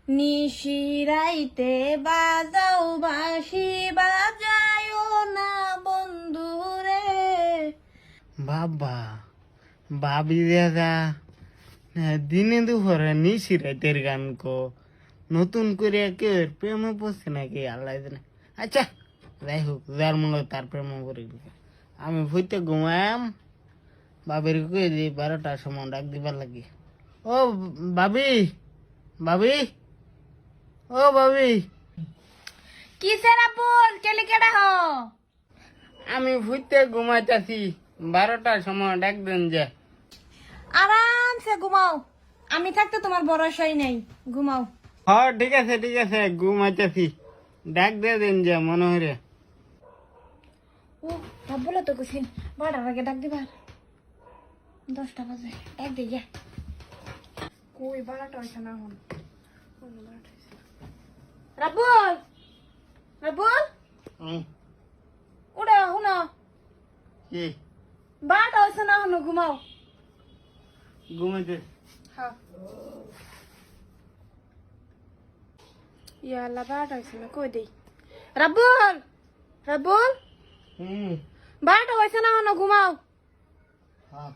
নিশিরাইতে বাজাও বাঁশি বাজায়ও না বন্ধুরে। বাবা ভাবি দাদা দিনে দুপুরে নিশি রাতের গান কো নতুন করে কেউ প্রেম পড়ছে নাকি আল্লাহ জানে। আচ্ছা যাই হোক যার মনে তার প্রেম করে আমি ভুইতে ঘুমাম বাবির কয়ে দিই 12টার সময় ডাক দিবার লাগে। ও ভাবি ভাবি ও ভাবি কিসের আপন কেলে কেডা হ? আমি ভুইতে ঘুমাইতেছি 12টার সময় ডাক দেন যে। আরামসে ঘুমাও, আমি থাকতে তোমার ভরসাই নাই, ঘুমাও। হ্যাঁ ঠিক আছে ঘুমাইতেছি ডাক দিয়ে দেন যে মনে হরে। ও বলে তো কুছিন 12টার আগে ডাক দিবার, 10টা বাজে এক দিকে কই 12টা হয়েছে না এখন। রাবুল রাবুল উড়া হুনা কি 12টা হয়েছে না এখন, ঘুমাও। ঘুমাইতে হ্যাঁ ইয়াল্লা 12টা হয়েছে না, কই দেই। রাবুল রাবুল 12টা হয়েছে না এখন, ঘুমাও। হ্যাঁ